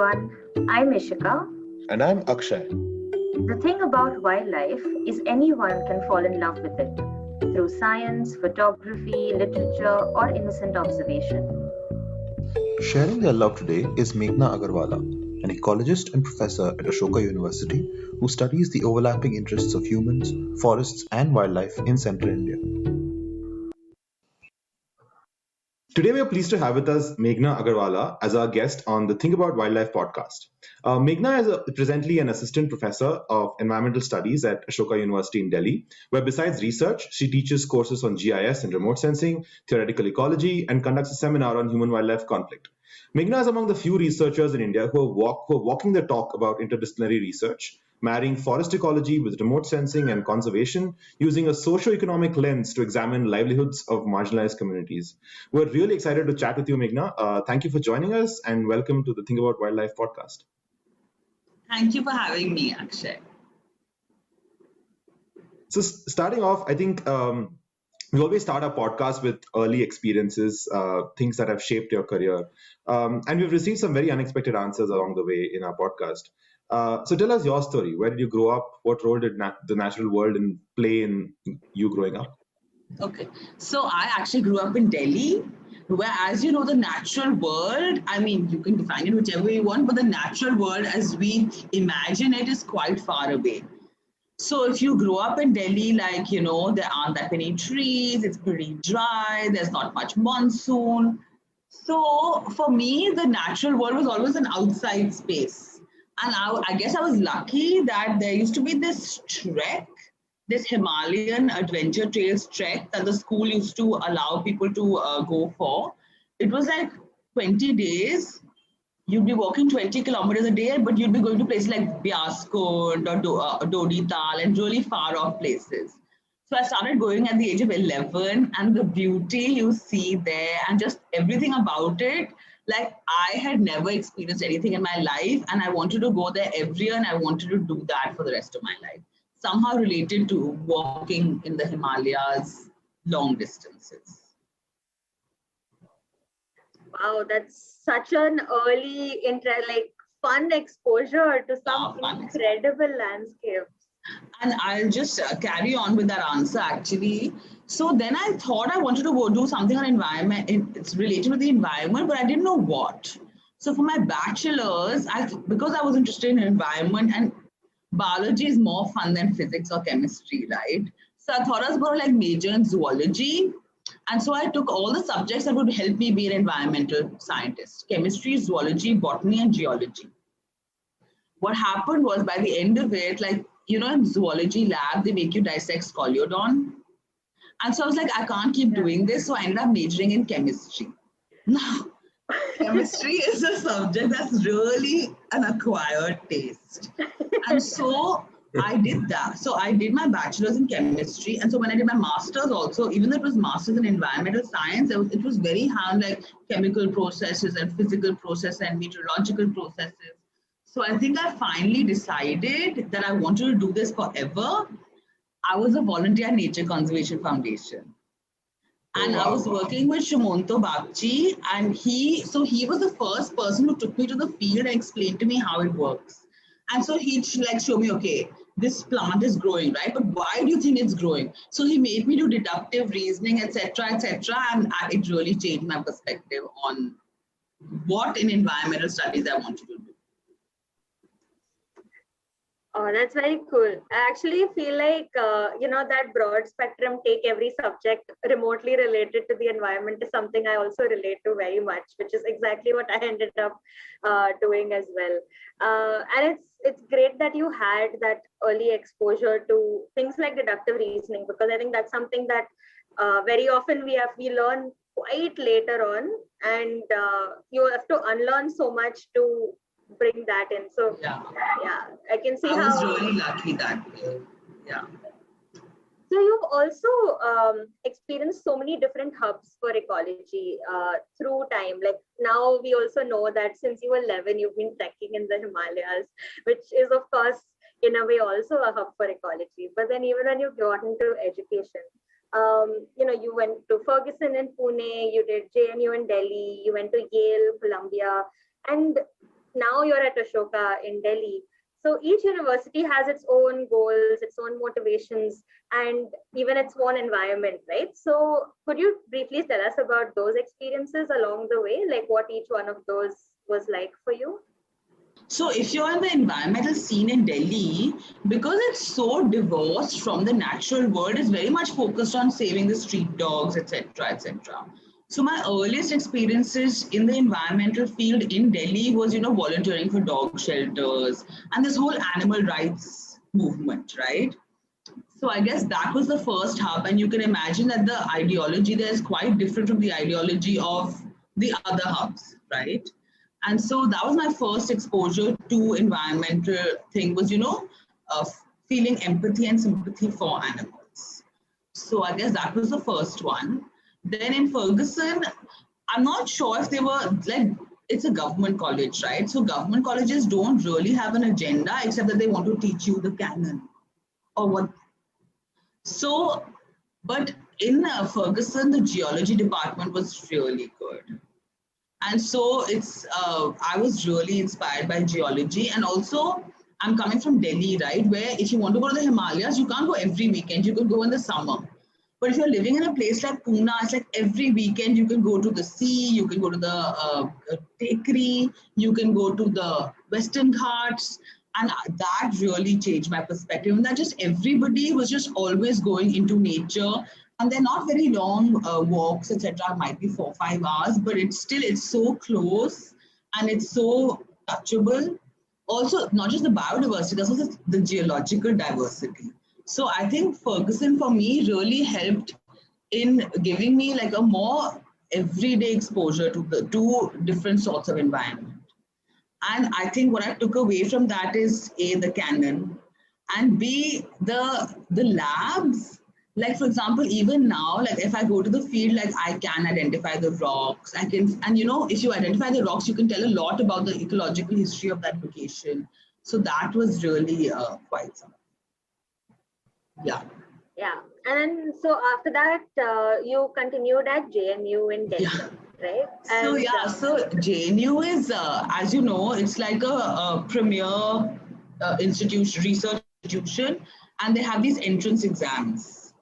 everyone. I'm Ishika. And I'm Akshay. The thing about wildlife is anyone can fall in love with it through science, photography, literature, or innocent observation. Sharing their love today is Meghna Agarwala, an ecologist and professor at Ashoka University who studies the overlapping interests of humans, forests, and wildlife in central India. Today, we are pleased to have with us Meghna Agarwala as our guest on the Think About Wildlife podcast. Meghna is presently an assistant professor of environmental studies at Ashoka University in Delhi, where besides research, she teaches courses on GIS and remote sensing, theoretical ecology, and conducts a seminar on human-wildlife conflict. Meghna is among the few researchers in India who are walking the talk about interdisciplinary research, marrying forest ecology with remote sensing and conservation, using a socio-economic lens to examine livelihoods of marginalized communities. We're really excited to chat with you, Meghna. Thank you for joining us and welcome to the Think About Wildlife podcast. Thank you for having me, Akshay. So, starting off, I think we always start our podcast with early experiences, things that have shaped your career. And we've received some very unexpected answers along the way in our podcast. So, tell us your story. Where did you grow up? What role did the natural world play in you growing up? Okay, so I actually grew up in Delhi, where, as you know, the natural world, I mean, you can define it whichever you want, but the natural world as we imagine it is quite far away. So if you grow up in Delhi, like, you know, there aren't that many trees, it's pretty dry, there's not much monsoon. So for me, the natural world was always an outside space. And I guess I was lucky that there used to be this trek, this Himalayan adventure trails trek that the school used to allow people to go for. It was like 20 days. You'd be walking 20 kilometers a day, but you'd be going to places like Biaskund or Dodital and really far off places. So I started going at the age of 11, and the beauty you see there and just everything about it, like I had never experienced anything in my life, and I wanted to go there every year, and I wanted to do that for the rest of my life. Somehow related to walking in the Himalayas long distances. Wow, that's such an early, fun exposure to some Fun. incredible landscapes. And I'll just carry on with that answer actually. So then I thought I wanted to go do something on environment. It's related to the environment, but I didn't know what. So for my bachelor's, because I was interested in environment and biology is more fun than physics or chemistry, right? So I thought I was going to like major in zoology. And so I took all the subjects that would help me be an environmental scientist: chemistry, zoology, botany, and geology. What happened was by the end of it, like, you know, in zoology lab, they make you dissect scoliodon. And so I was like, I can't keep doing this. So I ended up majoring in chemistry. Now, chemistry is a subject that's really an acquired taste. And so I did that. So I did my bachelor's in chemistry. And so when I did my master's also, even though it was master's in environmental science, it was very hard, like chemical processes and physical processes and meteorological processes. So I think I finally decided that I wanted to do this forever. I was a volunteer at Nature Conservation Foundation. And I was working with Shumonto Bagchi, and he was the first person who took me to the field and explained to me how it works. And so he'd like show me, okay, this plant is growing, right? But why do you think it's growing? So he made me do deductive reasoning, etc., etc., and it really changed my perspective on what in environmental studies I wanted to do. Oh, that's very cool. I actually feel like, that broad spectrum, take every subject remotely related to the environment is something I also relate to very much, which is exactly what I ended up doing as well. And it's great that you had that early exposure to things like deductive reasoning, because I think that's something that very often we learn quite later on, and you have to unlearn so much to bring that in. So Yeah, I can see I how. was really lucky that way. Yeah. So you've also experienced so many different hubs for ecology through time. Like now we also know that since you were 11, you've been trekking in the Himalayas, which is of course in a way also a hub for ecology. But then even when you got into education, you went to Ferguson in Pune, you did JNU in Delhi, you went to Yale, Columbia, and now you're at Ashoka in Delhi. So each university has its own goals, its own motivations, and even its own environment, right? So could you briefly tell us about those experiences along the way, like what each one of those was like for you? So if you're in the environmental scene in Delhi, because it's so divorced from the natural world, it's very much focused on saving the street dogs, etc., etc. So my earliest experiences in the environmental field in Delhi was, volunteering for dog shelters and this whole animal rights movement, right? So I guess that was the first hub, and you can imagine that the ideology there is quite different from the ideology of the other hubs, right? And so that was my first exposure to environmental thing was, uh, feeling empathy and sympathy for animals. So I guess that was the first one. Then in Ferguson, I'm not sure if they were like, it's a government college, right? So government colleges don't really have an agenda except that they want to teach you the canon or what. So, but in Ferguson, the geology department was really good. And so I was really inspired by geology. And also, I'm coming from Delhi, right? Where if you want to go to the Himalayas, you can't go every weekend. You could go in the summer. But if you're living in a place like Pune, it's like every weekend you can go to the sea, you can go to the Tekri, you can go to the Western Ghats. And that really changed my perspective. And that just everybody was just always going into nature. And they're not very long walks, etc. Might be 4 or 5 hours, but it's so close and it's so touchable. Also, not just the biodiversity, there's also the geological diversity. So I think Ferguson for me really helped in giving me like a more everyday exposure to the two different sorts of environment. And I think what I took away from that is A, the canon, and B, the labs. Like for example, even now, like if I go to the field, like I can identify the rocks. I can, and if you identify the rocks, you can tell a lot about the ecological history of that location. So that was really quite something. Yeah. Yeah. And so after that, you continued at JNU in Delhi, Yeah. right? So And yeah, so JNU is, as you know, it's like a premier institution, research institution, and they have these entrance exams,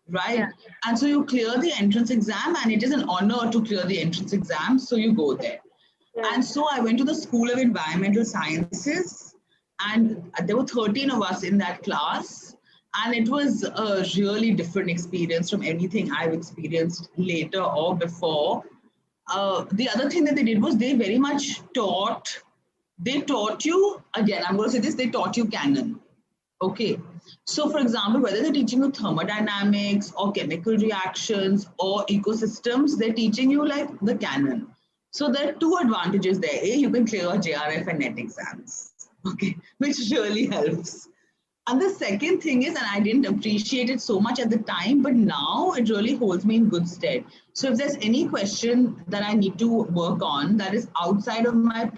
right? yeah, And so you clear the entrance exam, and it is an honor to clear the entrance exam, so you go there. yeah, And so I went to the School of Environmental Sciences, and there were 13 of us in that class. And it was a really different experience from anything I've experienced later or before. The other thing that they did was they very much taught you, again, I'm going to say this, they taught you canon. Okay. So for example, whether they're teaching you thermodynamics or chemical reactions or ecosystems, they're teaching you like the canon. So there are two advantages there. A, you can clear JRF and NET exams, okay, which really helps. And the second thing is, and I didn't appreciate it so much at the time, but now it really holds me in good stead. So if there's any question that I need to work on that is outside of my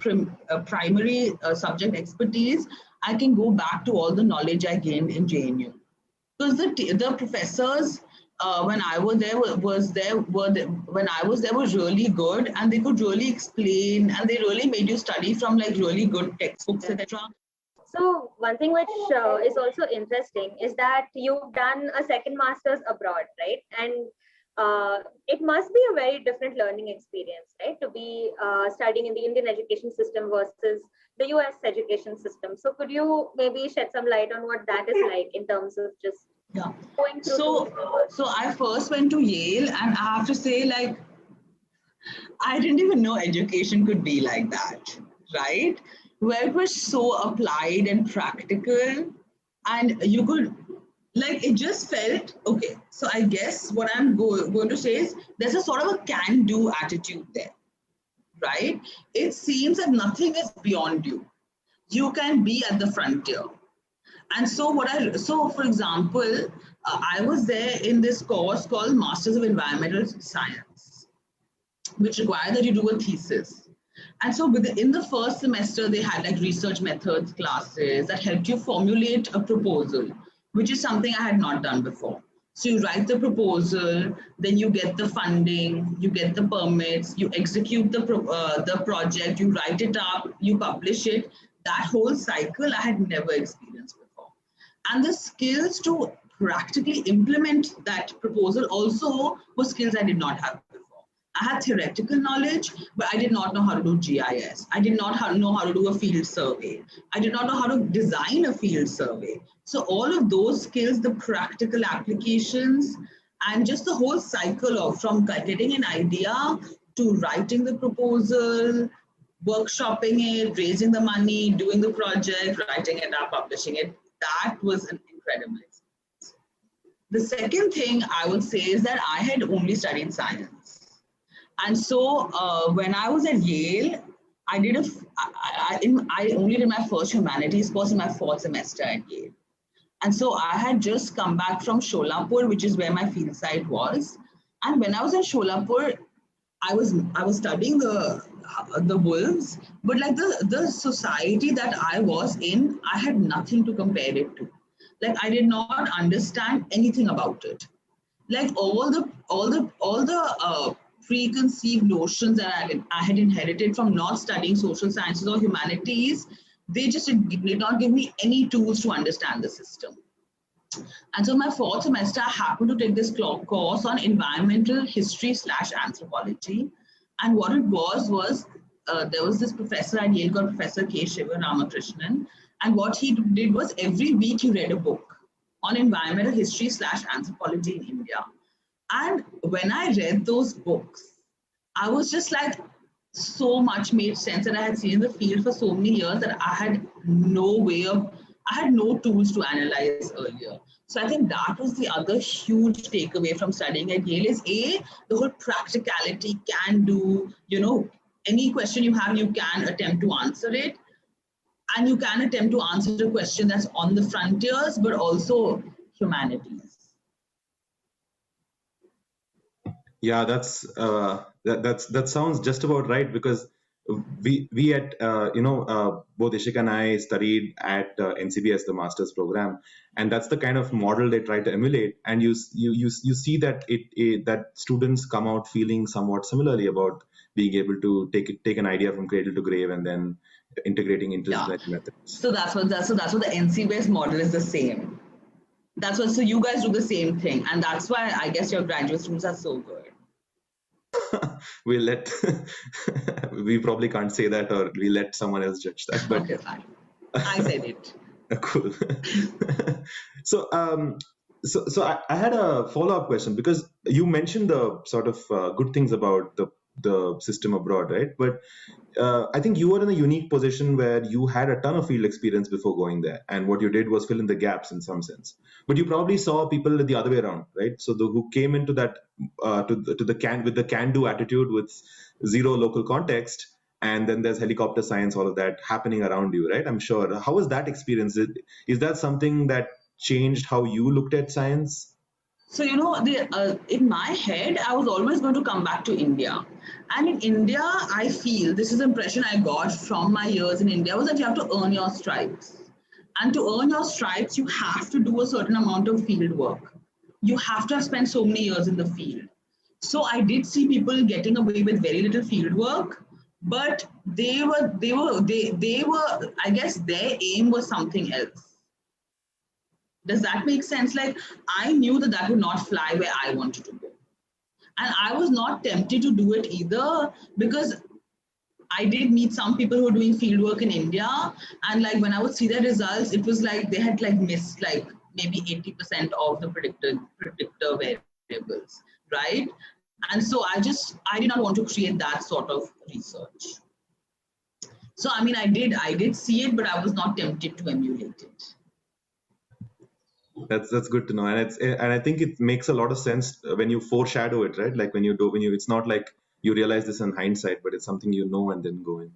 primary subject expertise, I can go back to all the knowledge I gained in JNU. Because the professors, when I was there, when I was there was really good, and they could really explain, and they really made you study from like really good textbooks, etc. so one thing which is also interesting is that you've done a second master's abroad, right? And it must be a very different learning experience, right? To be studying in the Indian education system versus the US education system. So could you maybe shed some light on what that is like in terms of just going through? So I first went to Yale, and I have to say, like, I didn't even know education could be like that, right? Where it was so applied and practical, and you could, like, it just felt okay. So I guess what I'm going to say is there's a sort of a can-do attitude there, right? It seems that nothing is beyond you. You can be at the frontier. And so so for example, I was there in this course called Masters of Environmental Science, which required that you do a thesis. And so in the first semester, they had like research methods classes that helped you formulate a proposal, which is something I had not done before. So you write the proposal, then you get the funding, you get the permits, you execute the project, you write it up, you publish it. That whole cycle I had never experienced before. And the skills to practically implement that proposal also were skills I did not have before. I had theoretical knowledge, but I did not know how to do GIS. I did not know how to do a field survey. I did not know how to design a field survey. So all of those skills, the practical applications, and just the whole cycle of from getting an idea to writing the proposal, workshopping it, raising the money, doing the project, writing it up, publishing it, that was an incredible experience. The second thing I would say is that I had only studied science. And so when I was at Yale, I only did my first humanities course in my 4th semester at Yale. And so I had just come back from Sholapur, which is where my field site was. And when I was in Sholapur, I was studying the wolves, but like the society that I was in, I had nothing to compare it to. Like I did not understand anything about it. Like all the preconceived notions that I had inherited from not studying social sciences or humanities, they just did not give me any tools to understand the system. And so my 4th semester, I happened to take this course on environmental history / anthropology. And what it was there was this professor at Yale called Professor K. Shiva Ramakrishnan. And what he did was every week he read a book on environmental history / anthropology in India. And when I read those books, I was just like, so much made sense, and I had seen in the field for so many years that I had no tools to analyze earlier. So I think that was the other huge takeaway from studying at Yale is the whole practicality, can do, any question you have, you can attempt to answer it. And you can attempt to answer a question that's on the frontiers, but also humanities. Yeah, that sounds just about right, because we at both Ishika and I studied at NCBS, the master's program, and that's the kind of model they try to emulate. And you see that that students come out feeling somewhat similarly about being able to take an idea from cradle to grave and then integrating interdisciplinary methods. So that's what the NCBS model is the same. So you guys do the same thing, and that's why I guess your graduate students are so good. We probably can't say that, or we let someone else judge that. But okay, fine. I said it. Cool. So I had a follow-up question, because you mentioned the sort of good things about the system abroad, right? But I think you were in a unique position where you had a ton of field experience before going there, and what you did was fill in the gaps in some sense. But you probably saw people the other way around, right? So who came into that with the can-do attitude with zero local context, and then there's helicopter science, all of that happening around you, right? I'm sure. How was that experience? Is that something that changed how you looked at science? So, in my head, I was always going to come back to India. And in India, I feel, this is the impression I got from my years in India, was that you have to earn your stripes. And to earn your stripes, you have to do a certain amount of field work. You have to have spent so many years in the field. So I did see people getting away with very little field work, but they were, I guess their aim was something else. Does that make sense? Like, I knew that would not fly where I wanted to go. And I was not tempted to do it either, because I did meet some people who were doing fieldwork in India. And like, when I would see their results, it was like they had like missed like maybe 80% of the predictor variables, right? And so I did not want to create that sort of research. So, I mean, I did see it, but I was not tempted to emulate it. That's good to know, and I think it makes a lot of sense when you foreshadow it, right? Like when you it's not like you realize this in hindsight, but it's something you know and then go in.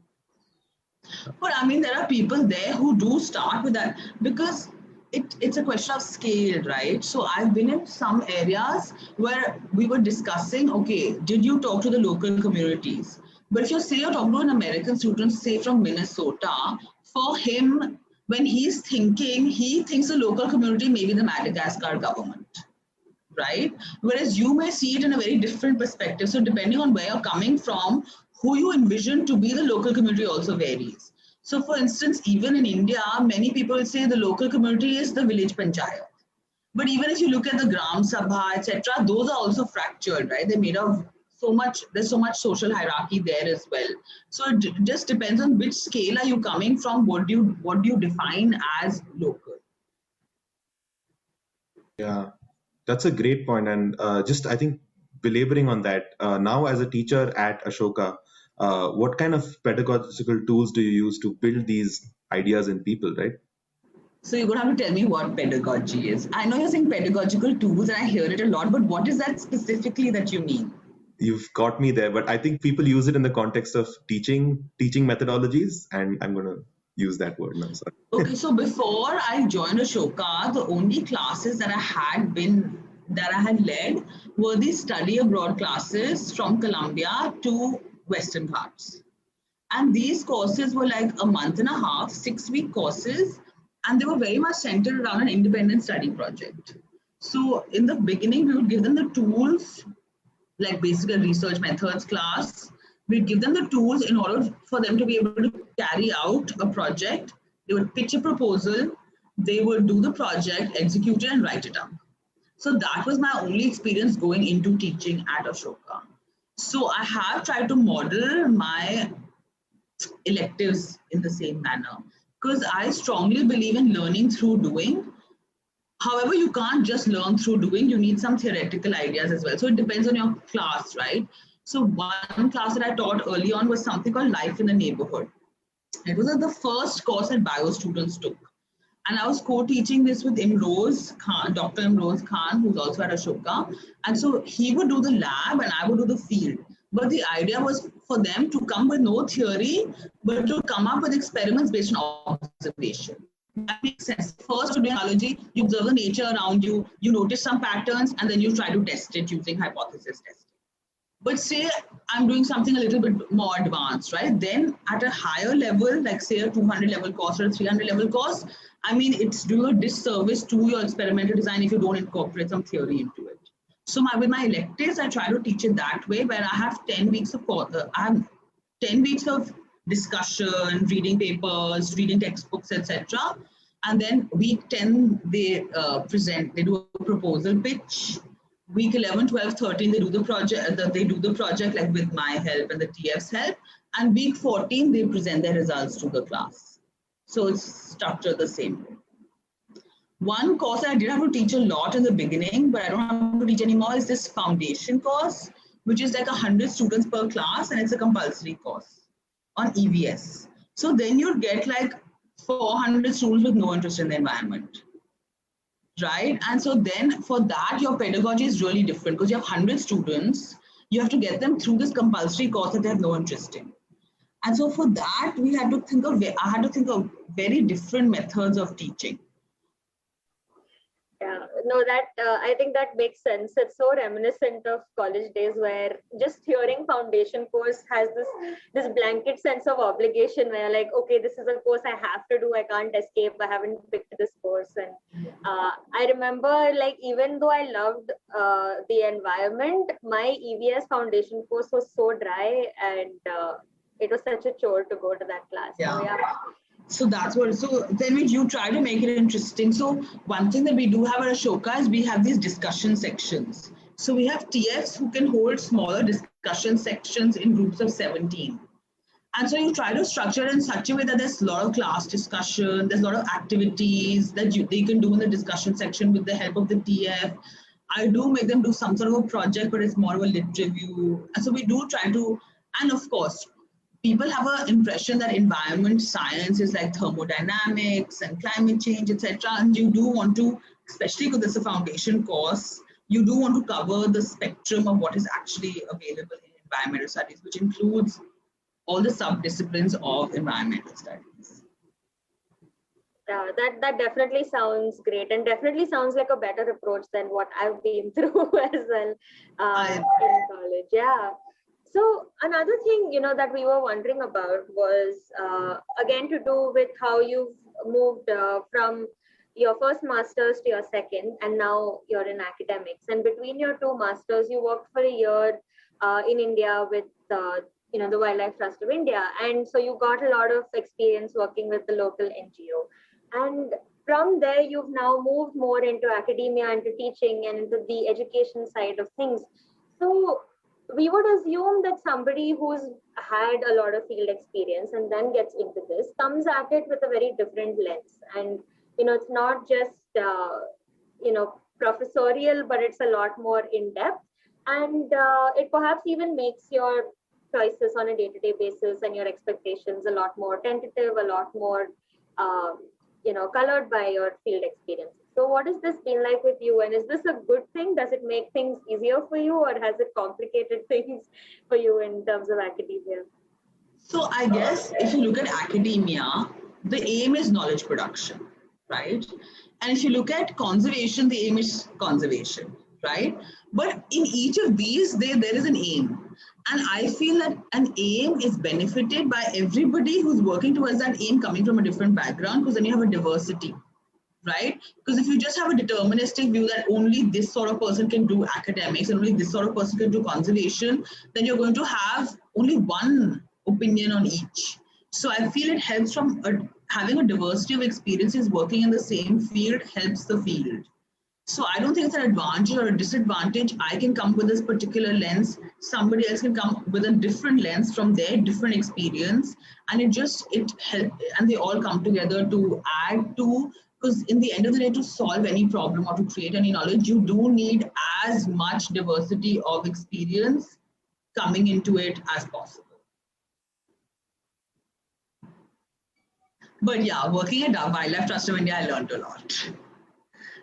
But I mean, there are people there who do start with that, because it's a question of scale, right? So I've been in some areas where we were discussing, okay, did you talk to the local communities? But if you're talking to an American student, say from Minnesota, for him, when he thinks the local community may be the Madagascar government, right? Whereas you may see it in a very different perspective. So depending on where you're coming from, who you envision to be the local community also varies. So for instance, even in India, many people say the local community is the village panchayat. But even if you look at the Gram Sabha, etc., those are also fractured, right? They're made of so much, there's so much social hierarchy there as well. So it just depends on which scale are you coming from, what do you define as local. Yeah, that's a great point. And just I think belaboring on that, now as a teacher at Ashoka, what kind of pedagogical tools do you use to build these ideas in people, right? So you're going to have to tell me what pedagogy is. I know you're saying pedagogical tools and I hear it a lot, but what is that specifically that you mean? You've got me there, but I think people use it in the context of teaching methodologies, and I'm going to use that word now. Sorry. Okay, so before I joined Ashoka, the only classes that I had led were these study abroad classes from Columbia to Western Ghats. And these courses were like a month and a half, 6-week courses, and they were very much centered around an independent study project. So in the beginning, we would give them the tools, like basically a research methods class. We'd give them the tools in order for them to be able to carry out a project. They would pitch a proposal, they would do the project, execute it, and write it up. So that was my only experience going into teaching at Ashoka. So I have tried to model my electives in the same manner because I strongly believe in learning through doing. However, you can't just learn through doing, you need some theoretical ideas as well. So it depends on your class, right? So one class that I taught early on was something called Life in the Neighborhood. It was the first course that bio students took. And I was co-teaching this with Imroz Khan, Dr. Imroz Khan, who's also at Ashoka. And so he would do the lab and I would do the field. But the idea was for them to come with no theory, but to come up with experiments based on observation. That makes sense. First, to do biology, you observe the nature around you, you notice some patterns, and then you try to test it using hypothesis testing. But say I'm doing something a little bit more advanced, right? Then at a higher level, like say a 200 level course or a 300 level course, I mean, it's doing a disservice to your experimental design if you don't incorporate some theory into it. So with my electives, I try to teach it that way, where I have 10 weeks of I have 10 weeks of discussion, reading papers, reading textbooks, etc. And then week 10, they they do a proposal pitch. Week 11, 12, 13, they do the project like with my help and the TF's help. And week 14, they present their results to the class. So it's structured the same way. One course I did have to teach a lot in the beginning, but I don't have to teach anymore, is this foundation course, which is like 100 students per class, and it's a compulsory course on EVS. So then you'd get like 400 students with no interest in the environment, right? And so then for that, your pedagogy is really different because you have 100 students, you have to get them through this compulsory course that they have no interest in. And so for that, I had to think of very different methods of teaching. Yeah, no, that I think that makes sense. It's so reminiscent of college days where just hearing foundation course has this blanket sense of obligation where like, okay, this is a course I have to do. I can't escape. I haven't picked this course. And I remember like, even though I loved the environment, my EVS foundation course was so dry and it was such a chore to go to that class. Yeah. So, yeah. So that's what, so then you try to make it interesting. So one thing that we do have at Ashoka is we have these discussion sections. So we have TFs who can hold smaller discussion sections in groups of 17. And so you try to structure it in such a way that there's a lot of class discussion, there's a lot of activities that they can do in the discussion section with the help of the TF. I do make them do some sort of a project, but it's more of a lit review. And so we do try to, and of course, people have an impression that environment science is like thermodynamics and climate change, etc. And you do want to, especially because it's a foundation course, you do want to cover the spectrum of what is actually available in environmental studies, which includes all the sub-disciplines of environmental studies. Yeah, that definitely sounds great and definitely sounds like a better approach than what I've been through as well in college. Yeah. So another thing, that we were wondering about was, again, to do with how you've moved from your first master's to your second, and now you're in academics. And between your two masters, you worked for a year in India with the Wildlife Trust of India, and so you got a lot of experience working with the local NGO. And from there, you've now moved more into academia, into teaching, and into the education side of things. So we would assume that somebody who's had a lot of field experience and then gets into this comes at it with a very different lens. And it's not just professorial, but it's a lot more in depth, and it perhaps even makes your choices on a day-to-day basis and your expectations a lot more tentative, a lot more colored by your field experience. So what has this been like with you, and is this a good thing? Does it make things easier for you, or has it complicated things for you in terms of academia? So I guess if you look at academia, the aim is knowledge production, right? And if you look at conservation, the aim is conservation, right? But in each of these, there is an aim. And I feel that an aim is benefited by everybody who's working towards that aim coming from a different background, because then you have a diversity, right? Because if you just have a deterministic view that only this sort of person can do academics and only this sort of person can do conservation, then you're going to have only one opinion on each. So I feel it helps from having a diversity of experiences working in the same field helps the field. So I don't think it's an advantage or a disadvantage. I can come with this particular lens. Somebody else can come with a different lens from their different experience. And it helps, and they all come together to add to, because in the end of the day, to solve any problem or to create any knowledge, you do need as much diversity of experience coming into it as possible. But yeah, working at Wildlife Trust of India, I learned a lot.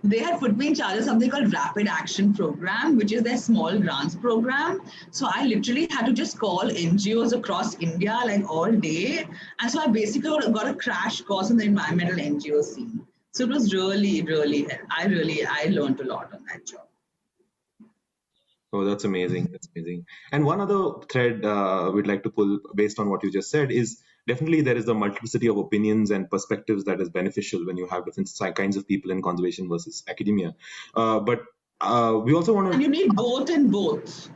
They had put me in charge of something called Rapid Action Program, which is their small grants program. So I literally had to just call NGOs across India like all day. And so I basically got a crash course in the environmental NGO scene. So it was really, really, I learned a lot on that job. Oh, that's amazing. That's amazing. And one other thread we'd like to pull based on what you just said is definitely there is the multiplicity of opinions and perspectives that is beneficial when you have different kinds of people in conservation versus academia. But we also want to... And you need both and both.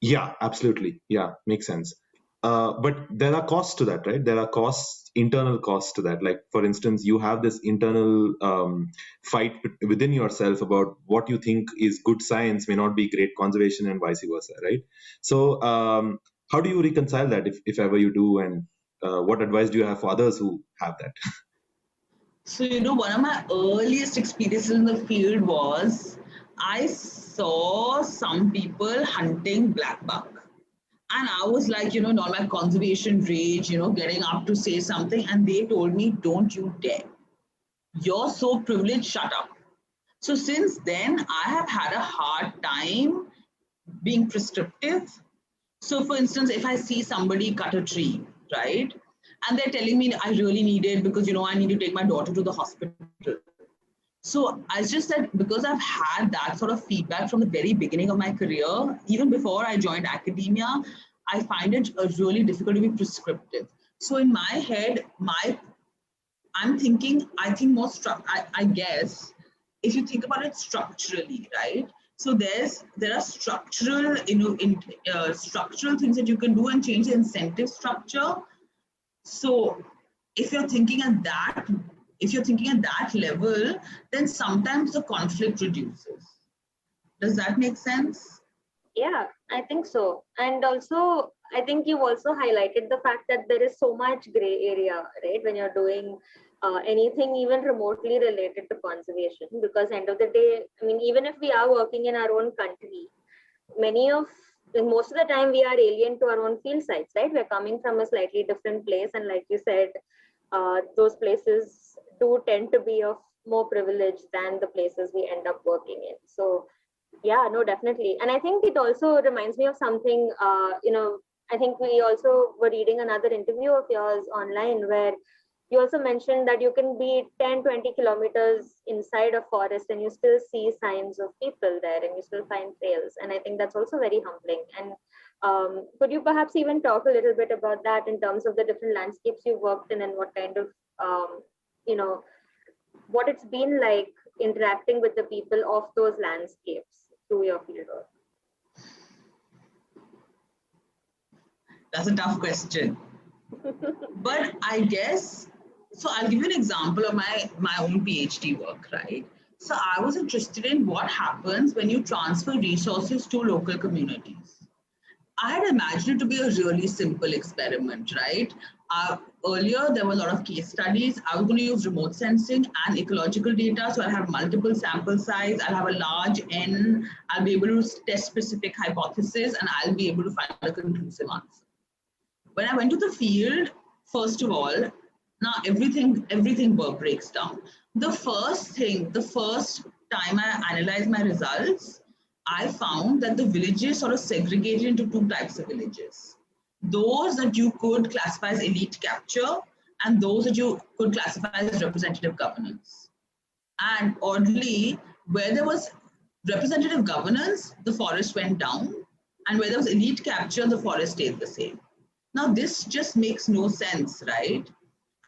Yeah, absolutely. Yeah, makes sense. But there are costs to that, right? There are internal costs to that. Like, for instance, you have this internal fight within yourself about what you think is good science may not be great conservation and vice versa, right? So how do you reconcile that if ever you do? And what advice do you have for others who have that? So, one of my earliest experiences in the field was I saw some people hunting black buck. And I was like, in all my conservation rage, getting up to say something. And they told me, don't you dare. You're so privileged, shut up. So since then, I have had a hard time being prescriptive. So for instance, if I see somebody cut a tree, right? And they're telling me I really need it because, I need to take my daughter to the hospital. So I just said, because I've had that sort of feedback from the very beginning of my career, even before I joined academia, I find it really difficult to be prescriptive. So in my head, I think more, I guess, if you think about it structurally, right? So there are structural, structural things that you can do and change the incentive structure. So if you're thinking at that level, then sometimes the conflict reduces. Does that make sense? Yeah, I think so. And also, I think you've also highlighted the fact that there is so much gray area, right? When you're doing anything even remotely related to conservation, because end of the day, I mean, even if we are working in our own country, most of the time we are alien to our own field sites, right? We're coming from a slightly different place. And like you said, those places do tend to be of more privilege than the places we end up working in. So yeah, no, definitely. And I think it also reminds me of something, I think we also were reading another interview of yours online where you also mentioned that you can be 10, 20 kilometers inside a forest and you still see signs of people there and you still find trails. And I think that's also very humbling. And could you perhaps even talk a little bit about that in terms of the different landscapes you've worked in and what kind of, what it's been like interacting with the people of those landscapes through your fieldwork. That's a tough question. But I guess, so I'll give you an example of my own PhD work, right? So I was interested in what happens when you transfer resources to local communities. I had imagined it to be a really simple experiment, right? Earlier, there were a lot of case studies. I was going to use remote sensing and ecological data. So I'll have multiple sample size. I'll have a large N. I'll be able to test specific hypotheses, and I'll be able to find a conclusive answer. When I went to the field, first of all, now everything breaks down. The first time I analyzed my results, I found that the villages sort of segregated into two types of villages. Those that you could classify as elite capture and those that you could classify as representative governance. And oddly, where there was representative governance, the forest went down, and where there was elite capture, the forest stayed the same. Now, this just makes no sense, right?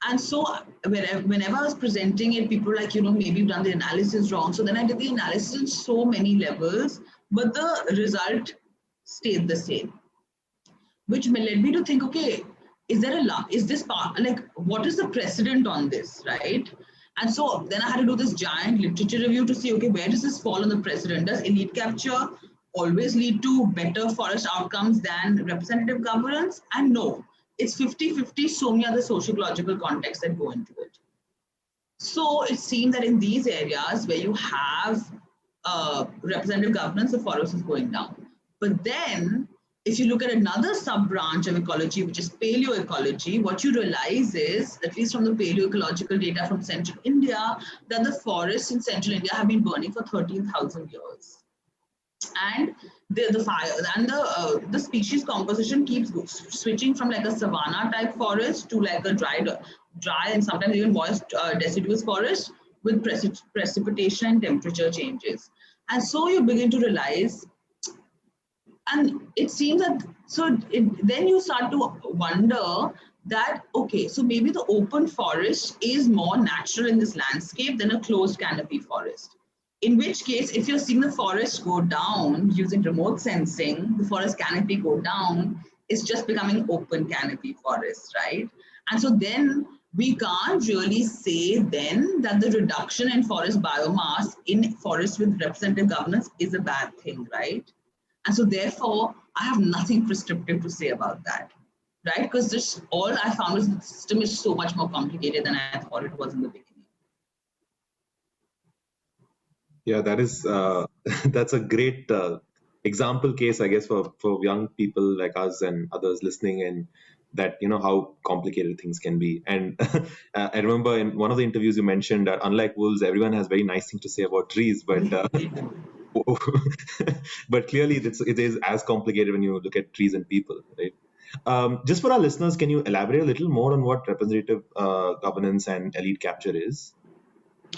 And so whenever I was presenting it, people were like, maybe you've done the analysis wrong. So then I did the analysis on so many levels, but the result stayed the same, which led me to think, okay, what is the precedent on this, right? And so then I had to do this giant literature review to see, okay, where does this fall on the precedent? Does elite capture always lead to better forest outcomes than representative governance? And no, it's 50-50, so many other sociological contexts that go into it. So it seemed that in these areas where you have representative governance, the forest is going down. But then if you look at another sub-branch of ecology, which is paleoecology, what you realize is, at least from the paleoecological data from central India, that the forests in central India have been burning for 13,000 years. And the fire and the species composition keeps switching from like a savanna type forest to like a dry and sometimes even moist deciduous forest with precipitation and temperature changes. And so you begin to realize, and it seems that, then you start to wonder that, okay, so maybe the open forest is more natural in this landscape than a closed canopy forest. In which case, if you're seeing the forest go down using remote sensing, the forest canopy go down, it's just becoming open canopy forest, right? And so then we can't really say then that the reduction in forest biomass in forests with representative governance is a bad thing, right? And so therefore, I have nothing prescriptive to say about that, right? Because all I found is the system is so much more complicated than I thought it was in the beginning. Yeah, that is that's a great example case, I guess, for young people like us and others listening, and that how complicated things can be. And I remember in one of the interviews you mentioned that unlike wolves, everyone has very nice things to say about trees, but but clearly it is as complicated when you look at trees and people, right? Just for our listeners, can you elaborate a little more on what representative governance and elite capture is?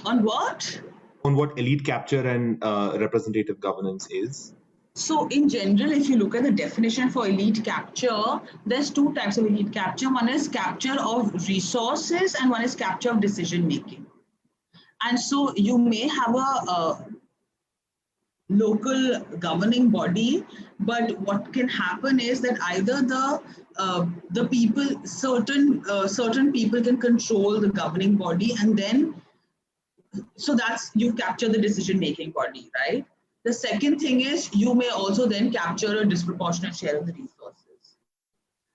On what? On what elite capture and representative governance is? So in general, if you look at the definition for elite capture, there's two types of elite capture. One is capture of resources and one is capture of decision making. And so you may have a local governing body, but what can happen is that either the people, certain people can control the governing body, and then so that's you capture the decision making body, right? The second thing is you may also then capture a disproportionate share of the resources.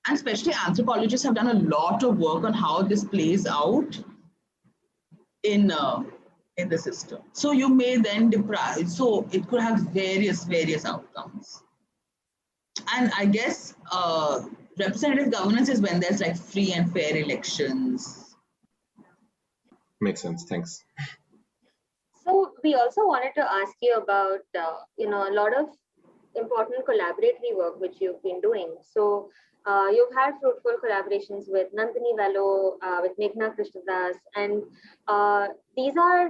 And especially anthropologists have done a lot of work on how this plays out in the system. So you may then deprive, so it could have various outcomes. And I guess representative governance is when there's like free and fair elections. Makes sense. Thanks. So we also wanted to ask you about, a lot of important collaboratory work which you've been doing. So you've had fruitful collaborations with Nandini Valo, with Meghna Krishnadas, and these are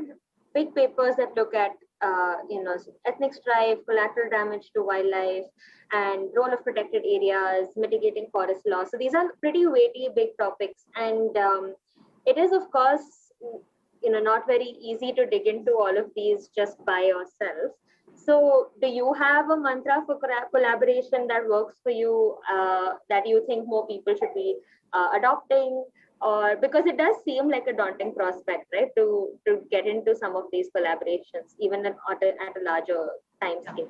big papers that look at, ethnic strife, collateral damage to wildlife, and role of protected areas, mitigating forest loss. So these are pretty weighty, big topics, and it is, of course, not very easy to dig into all of these just by yourself. So do you have a mantra for collaboration that works for you, that you think more people should be adopting? Or because it does seem like a daunting prospect, right, to get into some of these collaborations, even at a larger time scale.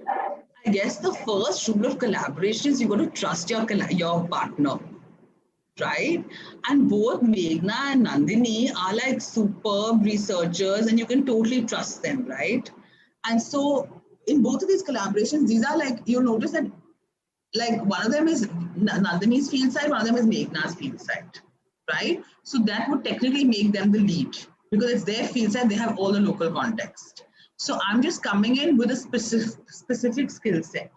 I guess the first rule of collaboration is you got to trust your partner, right? And both Meghna and Nandini are like superb researchers, and you can totally trust them, right? And so in both of these collaborations, these are like, you'll notice that like one of them is Nandini's field site, one of them is Meghna's field site, right? So that would technically make them the lead because it's their field site, they have all the local context. So I'm just coming in with a specific skill set.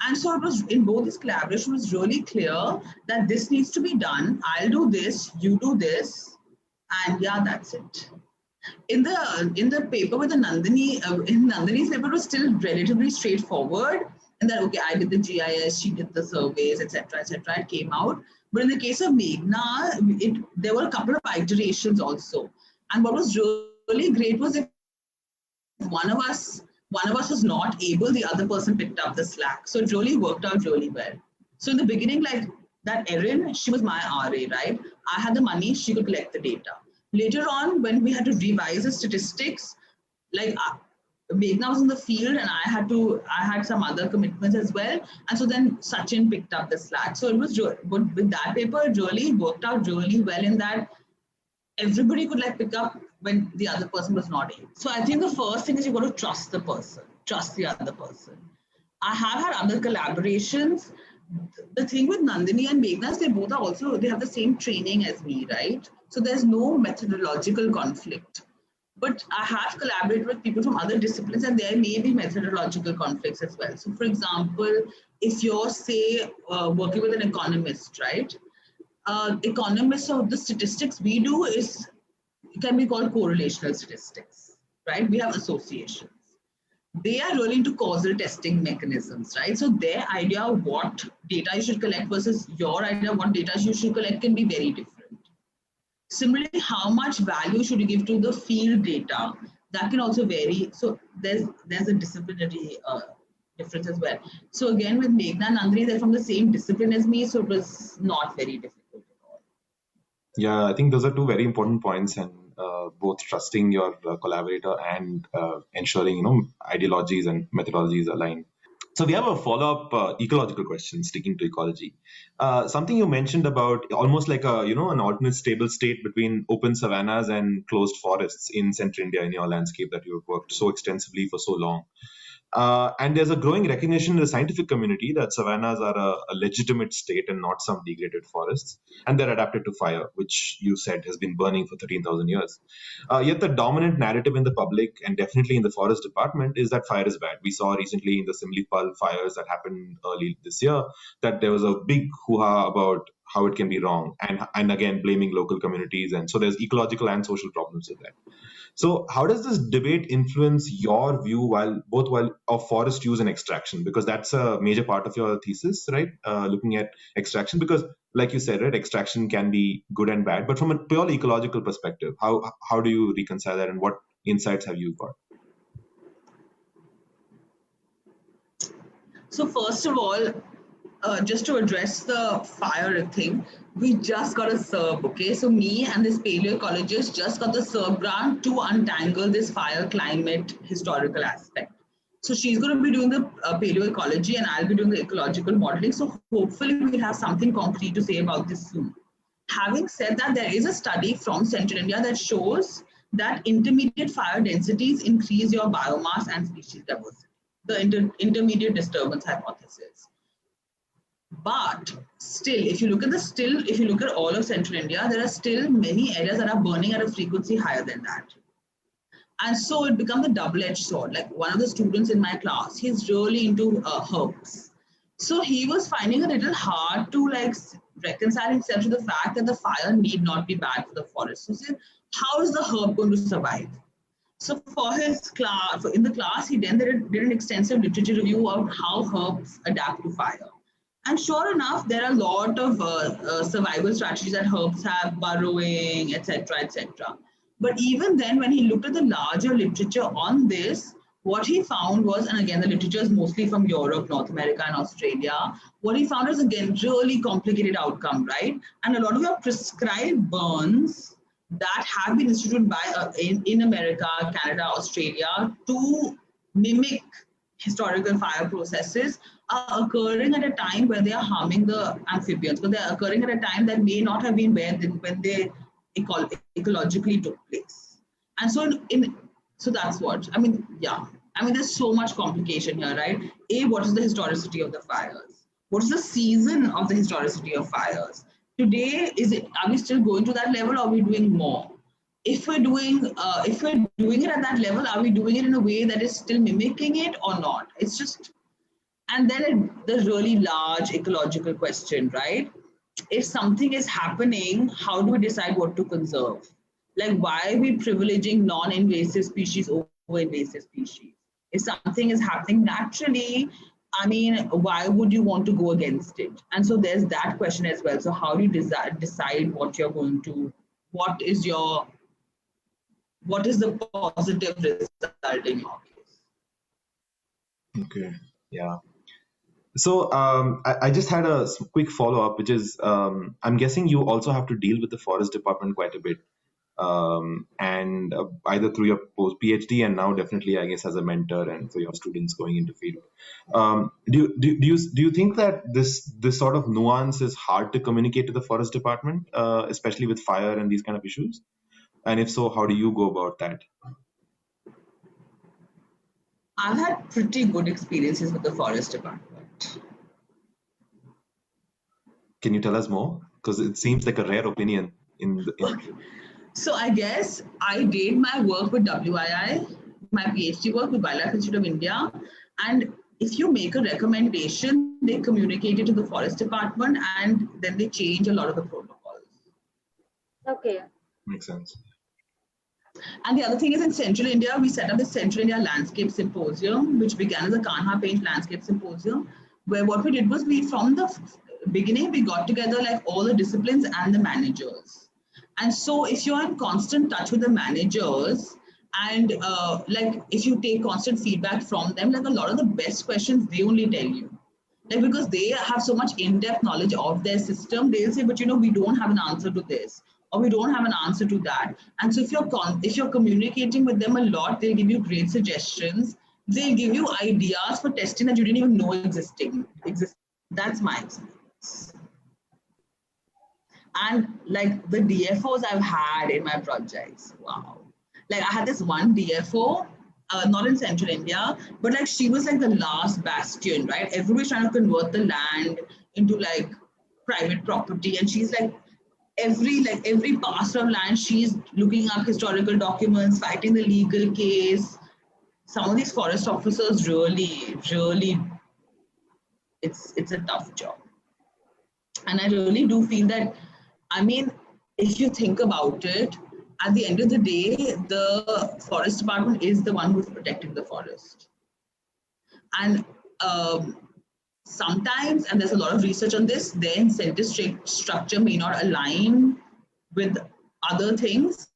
And so it was in both these collaborations, it was really clear that this needs to be done. I'll do this, you do this, and yeah, that's it. In the paper with the Nandini, in Nandini's paper, it was still relatively straightforward. And that, okay, I did the GIS, she did the surveys, etc., etc. It came out. But in the case of Meghna, there were a couple of iterations also. And what was really great was if one of us was not able, the other person picked up the slack. So it really worked out really well. So in the beginning, like that Erin, she was my RA, right? I had the money, she could collect the data. Later on, when we had to revise the statistics, like Meghna was in the field and I had some other commitments as well. And so then Sachin picked up the slack. So it was good. With that paper, it really worked out really well in that everybody could like pick up when the other person was not able. So I think the first thing is you got to trust the person, trust the other person. I have had other collaborations. The thing with Nandini and Meghna is they have the same training as me, right? So there's no methodological conflict. But I have collaborated with people from other disciplines and there may be methodological conflicts as well. So for example, if you're say working with an economist, right? Economists of the statistics we do can be called correlational statistics, right? We have associations. They are really into causal testing mechanisms, right? So their idea of what data you should collect versus your idea of what data you should collect can be very different. Similarly, how much value should you give to the field data? That can also vary. So there's a disciplinary difference as well. So again, with Meghna and Nandini, they're from the same discipline as me, so it was not very difficult at all. Yeah, I think those are two very important points, and both trusting your collaborator and ensuring ideologies and methodologies align. So we have a follow-up ecological question sticking to ecology. Something you mentioned about almost like an alternate stable state between open savannas and closed forests in central India in your landscape that you've worked so extensively for so long. And there's a growing recognition in the scientific community that savannas are a legitimate state and not some degraded forests. And they're adapted to fire, which you said has been burning for 13,000 years. Yet the dominant narrative in the public and definitely in the forest department is that fire is bad. We saw recently in the Simlipal fires that happened early this year that there was a big hoo-ha about how it can be wrong. And again, blaming local communities. And so there's ecological and social problems with that. So how does this debate influence your view of forest use and extraction? Because that's a major part of your thesis, right? Looking at extraction, because like you said, right, extraction can be good and bad, but from a purely ecological perspective, how do you reconcile that and what insights have you got? So first of all, just to address the fire thing, we just got a SERB, okay? So me and this paleoecologist just got the SERB grant to untangle this fire climate historical aspect. So she's going to be doing the paleoecology and I'll be doing the ecological modeling. So hopefully we'll have something concrete to say about this soon. Having said that, there is a study from Central India that shows that intermediate fire densities increase your biomass and species diversity, the intermediate disturbance hypothesis. But still, if you look at all of Central India, there are still many areas that are burning at a frequency higher than that. And so it becomes a double-edged sword. Like one of the students in my class, he's really into herbs. So he was finding it a little hard to like reconcile himself to the fact that the fire need not be bad for the forest. So he said, how is the herb going to survive? So for his class, in the class, he then did an extensive literature review of how herbs adapt to fire. And sure enough, there are a lot of survival strategies that herbs have, burrowing, etc., etc. But even then, when he looked at the larger literature on this, what he found was, and again, the literature is mostly from Europe, North America, and Australia. What he found is, again, really complicated outcome, right? And a lot of your prescribed burns that have been instituted by in America, Canada, Australia to mimic historical fire processes are occurring at a time where they are harming the amphibians, but they are occurring at a time that may not have been when they ecologically took place. And so so that's what I mean. Yeah, I mean, there's so much complication here, right? What is the historicity of the fires? What is the season of the historicity of fires? Today, are we still going to that level, or are we doing more? If we're doing it at that level, are we doing it in a way that is still mimicking it or not? It's just, and then the really large ecological question, right? If something is happening, how do we decide what to conserve? Like, why are we privileging non-invasive species over invasive species? If something is happening naturally, I mean, why would you want to go against it? And so there's that question as well. So how do you decide what you're going to, what is the positive result in your case? Okay. Yeah. So I just had a quick follow-up, which is I'm guessing you also have to deal with the forest department quite a bit, and either through your post PhD and now definitely, I guess, as a mentor and for your students going into field. Do you think that this sort of nuance is hard to communicate to the forest department, especially with fire and these kind of issues? And if so, how do you go about that? I've had pretty good experiences with the forest department. Can you tell us more? Because it seems like a rare opinion in the. So I guess I did my work with WII, my PhD work with Wildlife Institute of India, and if you make a recommendation, they communicate it to the forest department, and then they change a lot of the protocols. Okay. Makes sense. And the other thing is, in Central India, we set up the Central India Landscape Symposium, which began as a Kanha Paint Landscape Symposium, where what we did was from the beginning, we got together like all the disciplines and the managers. And so if you're in constant touch with the managers, and like if you take constant feedback from them, like a lot of the best questions, they only tell you. Like, because they have so much in-depth knowledge of their system, they'll say, but we don't have an answer to this, or we don't have an answer to that. And so if you're communicating with them a lot, they'll give you great suggestions. They'll give you ideas for testing that you didn't even know existed. That's my experience. And like the DFOs I've had in my projects, wow. Like I had this one DFO, not in Central India, but like she was like the last bastion, right? Everybody's trying to convert the land into like private property, and she's like every parcel of land, she's looking up historical documents, fighting the legal case. Some of these forest officers really, it's a tough job. And I really do feel that, I mean, if you think about it, at the end of the day, the forest department is the one who's protecting the forest. And sometimes, and there's a lot of research on this, their incentive structure may not align with other things,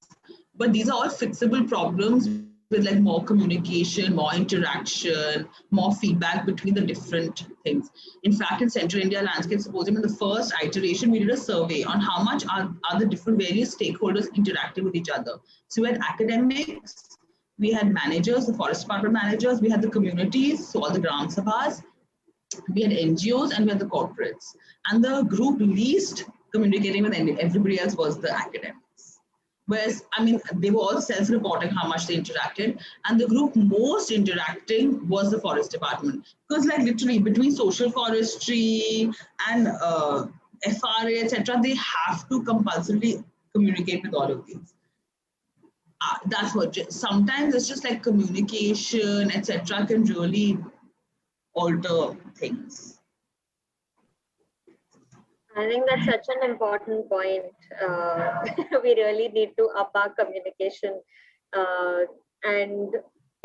but these are all fixable problems with like more communication, more interaction, more feedback between the different things. In fact, in Central India Landscape Symposium, in the first iteration, we did a survey on how much are the different various stakeholders interacting with each other. So we had academics, we had managers, the forest department managers, we had the communities, so all the Gram Sabhas, we had NGOs, and we had the corporates. And the group least communicating with everybody else was the academics. Whereas, I mean, they were all self-reporting how much they interacted, and the group most interacting was the forest department. Because like literally between social forestry and FRA, etc., they have to compulsorily communicate with all of these. That's what, sometimes it's just like communication, etc., can really alter things. I think that's such an important point. We really need to up our communication. And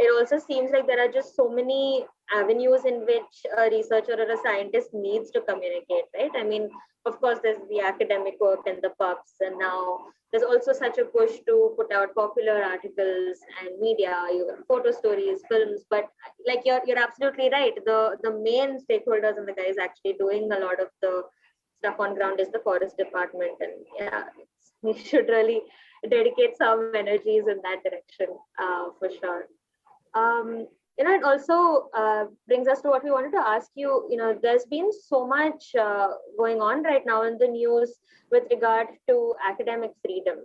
it also seems like there are just so many avenues in which a researcher or a scientist needs to communicate, right? I mean, of course, there's the academic work and the pubs, and now there's also such a push to put out popular articles and media, you have photo stories, films. But like you're absolutely right. The main stakeholders and the guys actually doing a lot of the stuff on ground is the forest department, and yeah, we should really dedicate some energies in that direction for sure. It also brings us to what we wanted to ask you. There's been so much going on right now in the news with regard to academic freedom,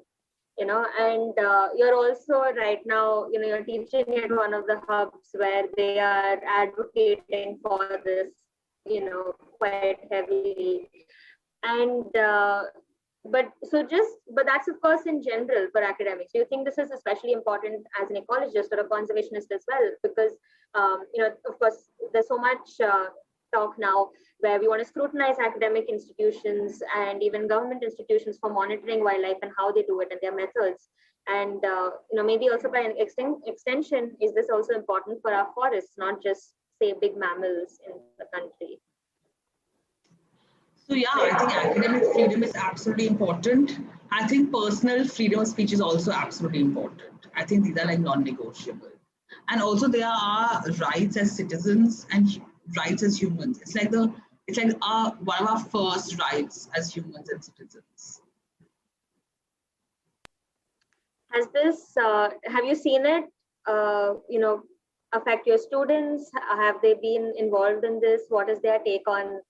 and you're also right now, you're teaching at one of the hubs where they are advocating for this, quite heavily. And but that's of course in general for academics. Do you think this is especially important as an ecologist or a conservationist as well? Because of course there's so much talk now where we want to scrutinize academic institutions and even government institutions for monitoring wildlife and how they do it and their methods. And maybe also by an extension, is this also important for our forests, not just say big mammals in the country? So yeah, I think academic freedom is absolutely important. I think personal freedom of speech is also absolutely important. I think these are like non-negotiable. And also there are rights as citizens and rights as humans. It's like one of our first rights as humans and citizens. Has this, have you seen it, affect your students? Have they been involved in this? What is their take on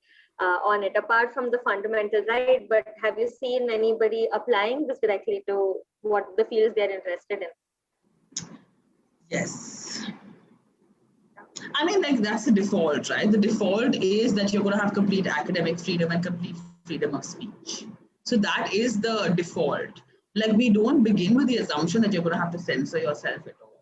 it, apart from the fundamental right? But have you seen anybody applying this directly to what the fields they're interested in? Yes. I mean, like that's the default, right? The default is that you're going to have complete academic freedom and complete freedom of speech. So that is the default. Like we don't begin with the assumption that you're going to have to censor yourself at all.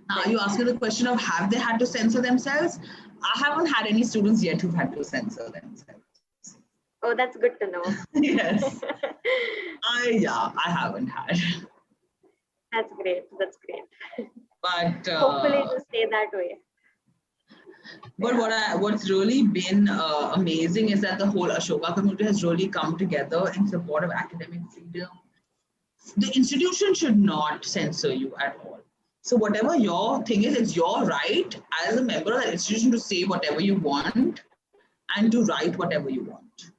Now you ask me the question of have they had to censor themselves? I haven't had any students yet who've had to censor themselves. Oh, that's good to know. Yes. I haven't had. That's great. That's great. But hopefully it will stay that way. But what's really been amazing is that the whole Ashoka community has really come together in support of academic freedom. The institution should not censor you at all. So whatever your thing is, it's your right as a member of that institution to say whatever you want and to write whatever you want.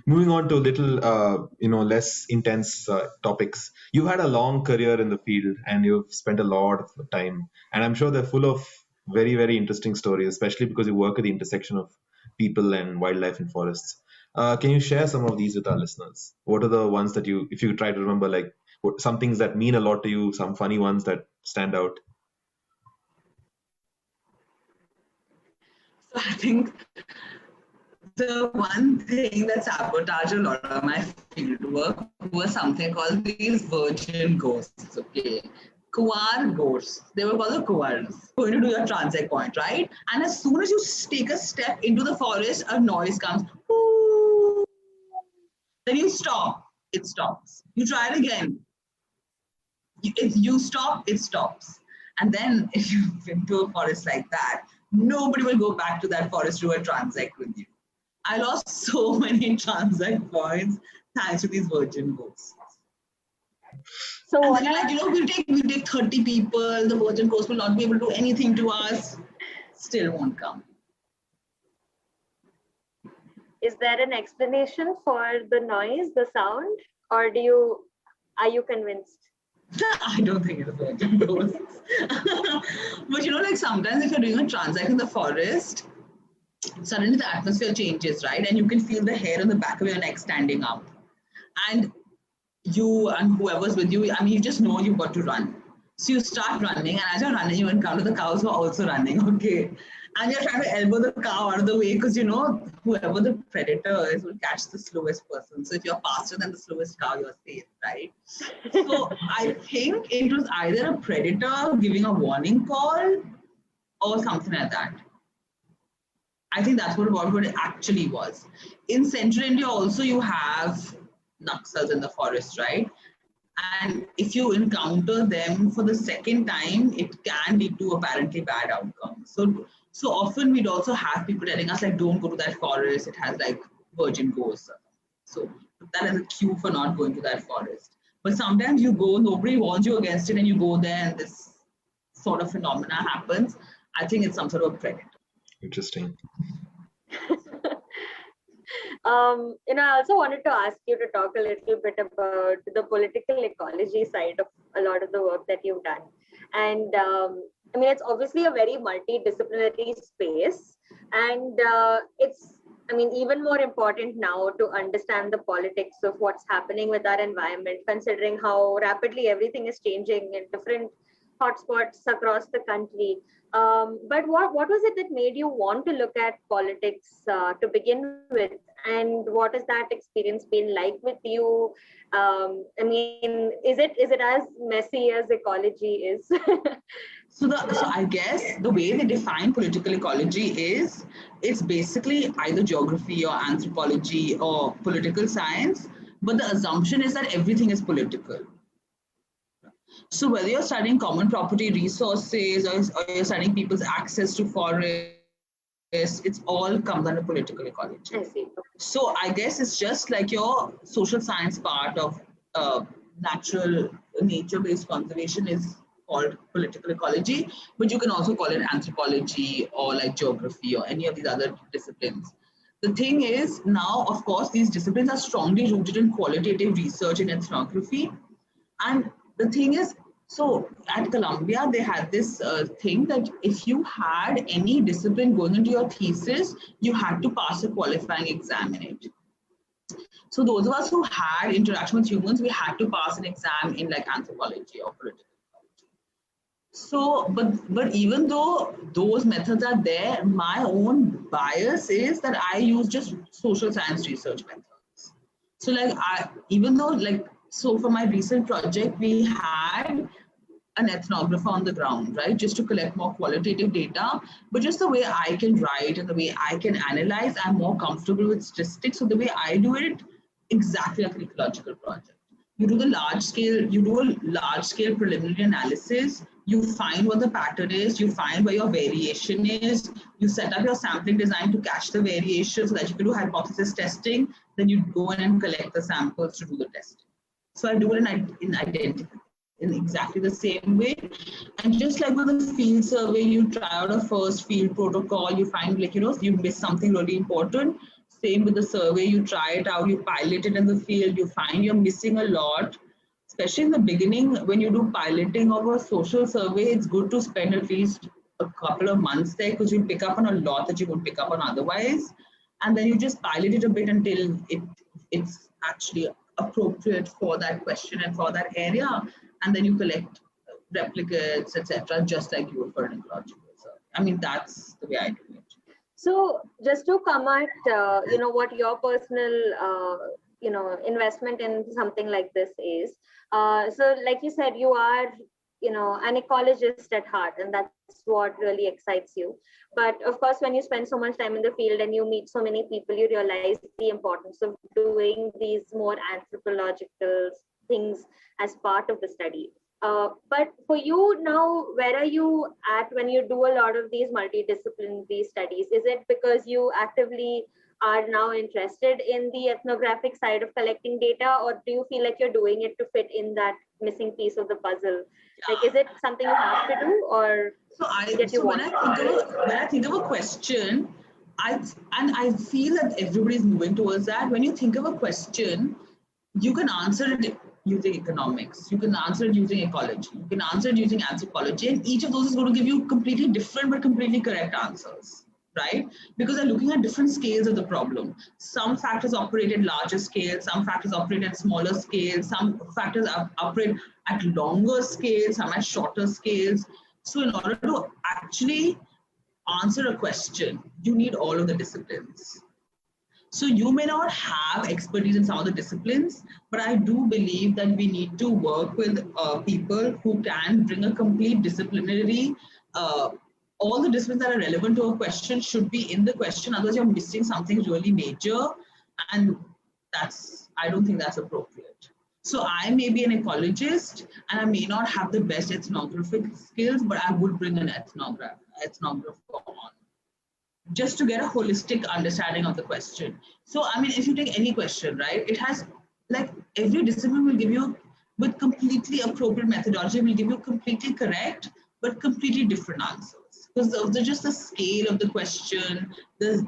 Moving on to a little, less intense topics. You've had a long career in the field and you've spent a lot of time. And I'm sure they're full of very, very interesting stories, especially because you work at the intersection of people and wildlife and forests. Can you share some of these with our listeners? What are the ones that if you try to remember, like some things that mean a lot to you, some funny ones that stand out? So I think the one thing that sabotaged a lot of my fieldwork was something called these virgin ghosts, okay? Kuwar ghosts. They were called the Kuwars. Going to do your transect point, right? And as soon as you take a step into the forest, a noise comes. Ooh. Then you stop. It stops. You try it again. If you stop, it stops. And then if you've been to a forest like that, nobody will go back to that forest to a transect with you. I lost so many transect points thanks to these virgin ghosts. So like, we'll take 30 people, the virgin ghost will not be able to do anything to us, still won't come. Is there an explanation for the noise, the sound, or are you convinced? I don't think it's virgin ghosts. But like sometimes if you're doing a transect in the forest, suddenly the atmosphere changes, right? And you can feel the hair on the back of your neck standing up. And you and whoever's with you, I mean, you just know you've got to run. So you start running, and as you're running, you encounter the cows who are also running, okay? And you're trying to elbow the cow out of the way because, whoever the predator is will catch the slowest person. So if you're faster than the slowest cow, you're safe, right? So I think it was either a predator giving a warning call or something like that. I think that's what it actually was. In central India also you have Naxals in the forest, right? And if you encounter them for the second time, it can lead to apparently bad outcomes. So often we'd also have people telling us like, don't go to that forest, it has like virgin ghosts. So that is a cue for not going to that forest. But sometimes you go, nobody warns you against it, and you go there and this sort of phenomena happens. I think it's some sort of a predator. Interesting. I also wanted to ask you to talk a little bit about the political ecology side of a lot of the work that you've done. And I mean, it's obviously a very multidisciplinary space. And it's, I mean, even more important now to understand the politics of what's happening with our environment, considering how rapidly everything is changing in different hotspots across the country. But what was it that made you want to look at politics to begin with? And what has that experience been like with you? I mean, is it as messy as ecology is? So I guess the way they define political ecology is it's basically either geography or anthropology or political science, but the assumption is that everything is political. So whether you're studying common property resources or you're studying people's access to forests, it's all comes under political ecology. I see. So I guess it's just like your social science part of natural nature-based conservation is called political ecology, but you can also call it anthropology or like geography or any of these other disciplines. The thing is now, of course, these disciplines are strongly rooted in qualitative research and ethnography. And the thing is, so at Columbia, they had this thing that if you had any discipline going into your thesis, you had to pass a qualifying exam in it. So those of us who had interaction with humans, we had to pass an exam in like anthropology or political ecology. So, but even though those methods are there, my own bias is that I use just social science research methods. So like so for my recent project, we had an ethnographer on the ground, right? Just to collect more qualitative data. But just the way I can write and the way I can analyze, I'm more comfortable with statistics. So the way I do it, exactly like an ecological project. You do a large scale preliminary analysis, you find what the pattern is, you find where your variation is, you set up your sampling design to catch the variation so that you can do hypothesis testing, then you go in and collect the samples to do the testing. So I do it in exactly the same way. And just like with a field survey, you try out a first field protocol, you find you miss something really important. Same with the survey, you try it out, you pilot it in the field, you find you're missing a lot. Especially in the beginning, when you do piloting of a social survey, it's good to spend at least a couple of months there because you pick up on a lot that you won't pick up on otherwise. And then you just pilot it a bit until it's actually appropriate for that question and for that area, and then you collect replicates, etc., just like you would for an ecological survey. I mean, that's the way I do it. So just to come at what your personal investment in something like this is. So like you said, you are an ecologist at heart, and that's what really excites you. But of course, when you spend so much time in the field and you meet so many people, you realize the importance of doing these more anthropological things as part of the study. But for you now, where are you at when you do a lot of these multidisciplinary studies? Is it because you actively are now interested in the ethnographic side of collecting data, or do you feel like you're doing it to fit in that missing piece of the puzzle? Like, is it something you have to do, or when I think of a question, I feel that everybody is moving towards that. When you think of a question, you can answer it using economics, you can answer it using ecology, you can answer it using anthropology, and each of those is going to give you completely different but completely correct answers, right? Because they're looking at different scales of the problem. Some factors operate at larger scale, some factors operate at smaller scales, some factors operate at longer scales, some at shorter scales. So in order to actually answer a question, you need all of the disciplines. So you may not have expertise in some of the disciplines, but I do believe that we need to work with people who can bring a complete disciplinary, all the disciplines that are relevant to a question should be in the question, otherwise you're missing something really major. And that's I don't think that's appropriate. So I may be an ecologist and I may not have the best ethnographic skills, but I would bring an ethnographer on just to get a holistic understanding of the question. So, I mean, if you take any question, right, it has like every discipline will give you with completely appropriate methodology, will give you completely correct, but completely different answers. Because of just the scale of the question, the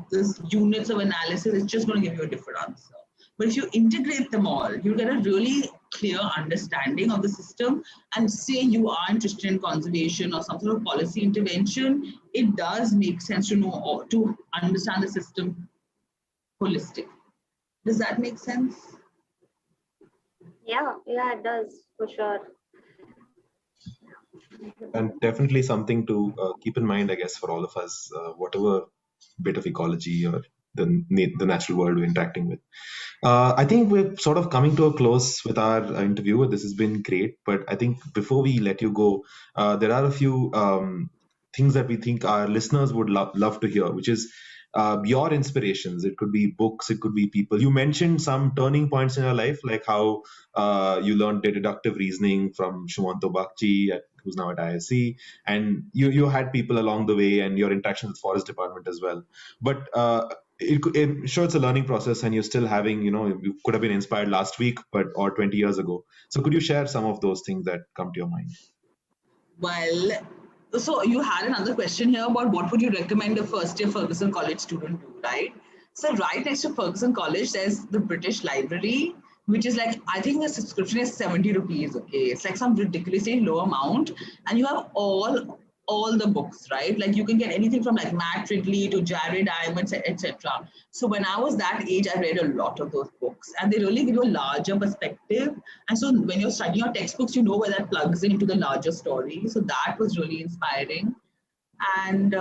units of analysis, it's just going to give you a different answer. But if you integrate them all, you get a really clear understanding of the system. And say you are interested in conservation or some sort of policy intervention, it does make sense to know or to understand the system holistically. Does that make sense? Yeah, it does for sure. And definitely something to keep in mind, I guess, for all of us, whatever bit of ecology or the natural world we're interacting with. I think we're sort of coming to a close with our interview. This has been great, but I think before we let you go, there are a few things that we think our listeners would love to hear, which is your inspirations. It could be books, it could be people. You mentioned some turning points in your life, like how you learned deductive reasoning from Shumanto Bakchi, who's now at ISC, and you had people along the way, and your interaction with Forest Department as well. But I'm sure it's a learning process, and you're still having, you could have been inspired last week, or 20 years ago. So could you share some of those things that come to your mind? Well, so you had another question here about what would you recommend a first-year Ferguson College student do, right? So right next to Ferguson College, there's the British Library, which is like, I think the subscription is 70 rupees, okay? It's like some ridiculously low amount, and you have all the books, right? Like you can get anything from like Matt Ridley to Jared Diamonds, etc. So when I was that age, I read a lot of those books, and they really give you a larger perspective. And so when you're studying your textbooks, you know where that plugs into the larger story. So that was really inspiring. And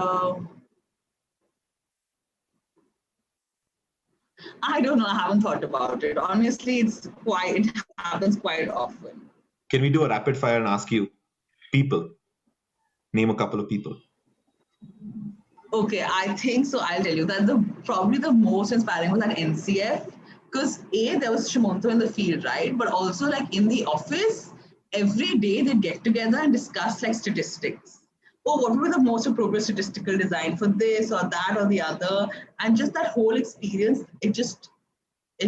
I don't know, I haven't thought about it. Honestly, it happens quite often. Can we do a rapid fire and ask you people? Name a couple of people. Okay, I think so. I'll tell you that probably the most inspiring was at NCF, because there was Shumanto in the field, right? But also like in the office, every day they'd get together and discuss like statistics. Oh, what would be the most appropriate statistical design for this or that or the other? And just that whole experience, it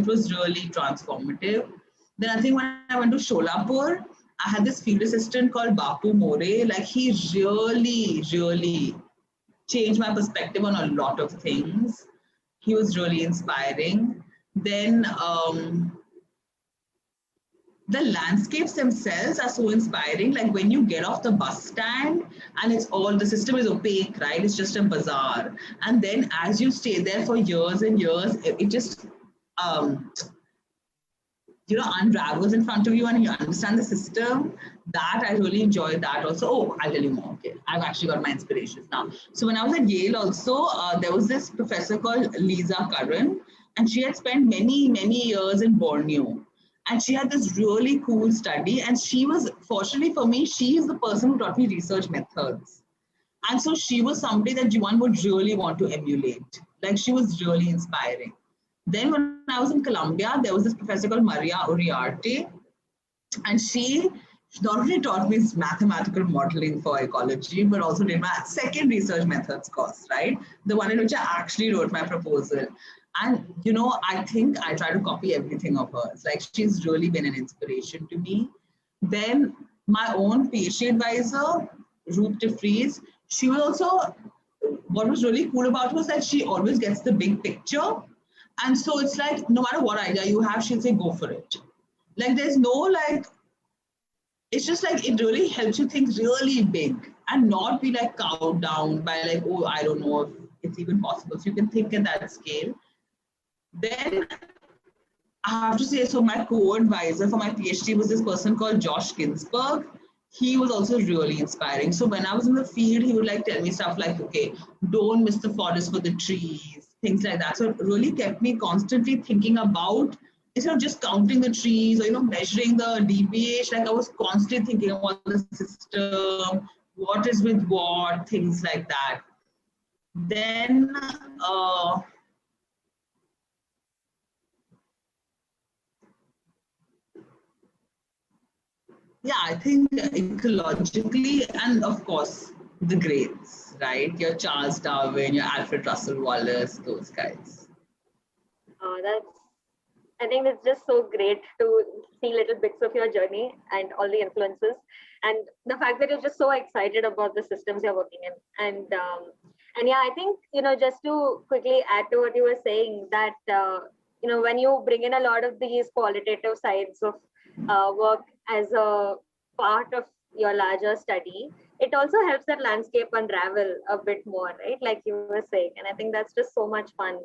was really transformative. Then I think when I went to Sholapur, I had this field assistant called Bapu More. Like he really, really changed my perspective on a lot of things. He was really inspiring. Then the landscapes themselves are so inspiring. Like when you get off the bus stand and the system is opaque, right? It's just a bazaar. And then as you stay there for years and years, it just, unravels in front of you and you understand the system. That I really enjoyed that also. Oh, I'll tell you more. Okay, I've actually got my inspirations now. So when I was at Yale also, there was this professor called Lisa Curran, and she had spent many, many years in Borneo. And she had this really cool study. And she was, fortunately for me, she is the person who taught me research methods. And so she was somebody that one would really want to emulate. Like she was really inspiring. Then when I was in Columbia, there was this professor called Maria Uriarte, and she not only taught me mathematical modeling for ecology, but also did my second research methods course, right? The one in which I actually wrote my proposal. And, I think I try to copy everything of hers. Like she's really been an inspiration to me. Then my own PhD advisor, Ruth DeFries, she was also, what was really cool about her was that she always gets the big picture. And so it's like, no matter what idea you have, she'll say, go for it. Like there's no like, it's just like, it really helps you think really big and not be like cowed down by like, oh, I don't know if it's even possible. So you can think at that scale. Then I have to say, so my co-advisor for my PhD was this person called Josh Ginsberg. He was also really inspiring. So when I was in the field, he would like tell me stuff like, okay, don't miss the forest for the trees, things like that. So it really kept me constantly thinking about, instead of just counting the trees or, measuring the DPH, like I was constantly thinking about the system, what is with what, things like that. Then, Yeah, I think ecologically, and of course, the greats, right? Your Charles Darwin, your Alfred Russel Wallace, those guys. I think it's just so great to see little bits of your journey and all the influences, and the fact that you're just so excited about the systems you're working in. And yeah, I think just to quickly add to what you were saying, that when you bring in a lot of these qualitative sides of work as a part of your larger study, it also helps that landscape unravel a bit more, right? Like you were saying, and I think that's just so much fun.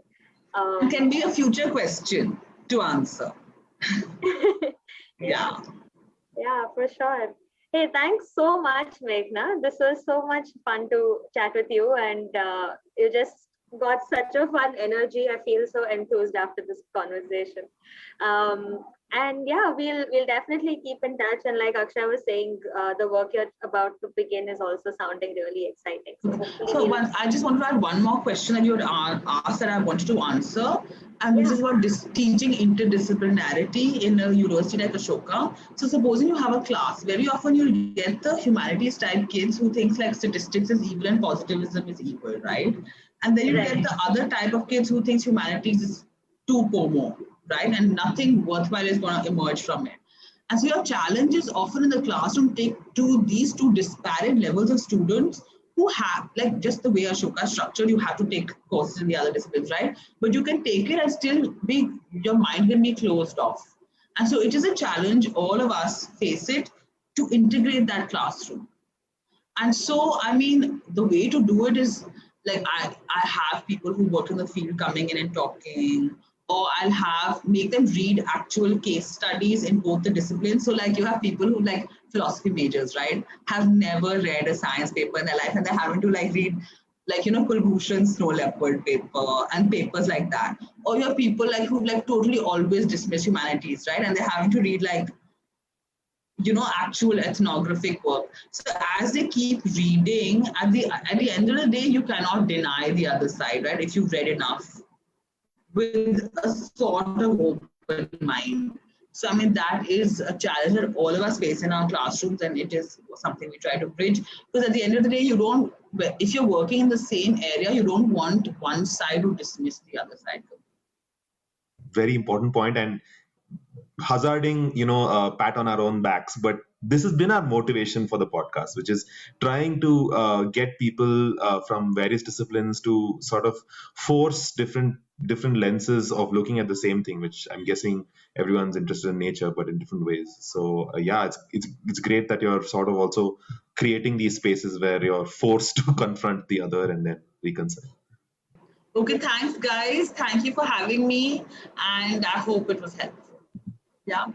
It can be a future question to answer. Yeah. Yeah, for sure. Hey, thanks so much, Meghna. This was so much fun to chat with you, and you just got such a fun energy. I feel so enthused after this conversation. And yeah, we'll definitely keep in touch. And like Akshay was saying, the work you're about to begin is also sounding really exciting. So I just want to add one more question that you had asked that I wanted to answer. And this is about teaching interdisciplinarity in a university like Ashoka. So supposing you have a class, very often you get the humanities type kids who thinks like statistics is evil and positivism is evil, right? And then you get the other type of kids who thinks humanities is too pomo, right? And nothing worthwhile is going to emerge from it. And so your challenge is often in the classroom take these two disparate levels of students who have, like just the way Ashoka is structured, you have to take courses in the other disciplines, right? But you can take it and still your mind can be closed off. And so it is a challenge, all of us face it, to integrate that classroom. And so, I mean, the way to do it is like I have people who work in the field coming in and talking, or I'll make them read actual case studies in both the disciplines. So like you have people who like philosophy majors, right, have never read a science paper in their life, and they're having to like read like, Kulbhushan's Snow Leopard paper and papers like that. Or you have people like who like totally always dismiss humanities, right? And they're having to read like, actual ethnographic work. So as they keep reading, at the end of the day, you cannot deny the other side, right? If you've read enough with a sort of open mind. So I mean, that is a challenge that all of us face in our classrooms, and it is something we try to bridge. Because at the end of the day, if you're working in the same area, you don't want one side to dismiss the other side. Very important point, and hazarding, a pat on our own backs, but this has been our motivation for the podcast, which is trying to get people from various disciplines to sort of force different lenses of looking at the same thing, which I'm guessing everyone's interested in nature, but in different ways. So yeah, it's great that you're sort of also creating these spaces where you're forced to confront the other and then reconcile. Okay, thanks guys. Thank you for having me, and I hope it was helpful. Yeah.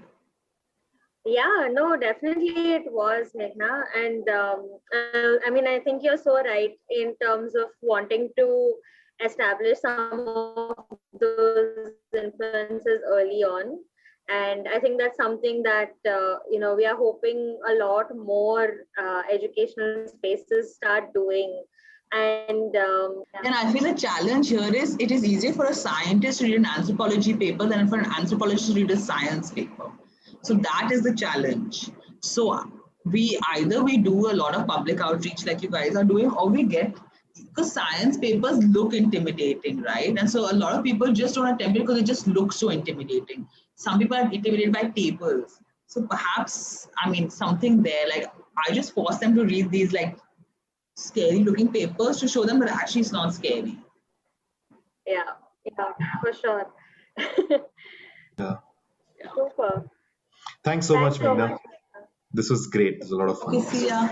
Yeah, no, definitely it was, Meghna. And I mean, I think you're so right in terms of wanting to establish some of those influences early on. And I think that's something that, we are hoping a lot more educational spaces start doing. And I feel the challenge here is it is easier for a scientist to read an anthropology paper than for an anthropologist to read a science paper. So that is the challenge. So we do a lot of public outreach like you guys are doing, or we get, because science papers look intimidating, right? And so a lot of people just don't attempt it because it just looks so intimidating. Some people are intimidated by tables. So perhaps, I mean, something there, like I just force them to read these like scary looking papers to show them that actually it's not scary. Yeah, for sure. Yeah. Super. Thanks so much, Meghna. This was great. This was a lot of fun. Okay, see ya.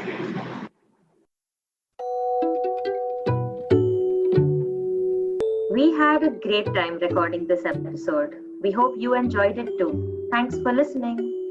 We had a great time recording this episode. We hope you enjoyed it too. Thanks for listening.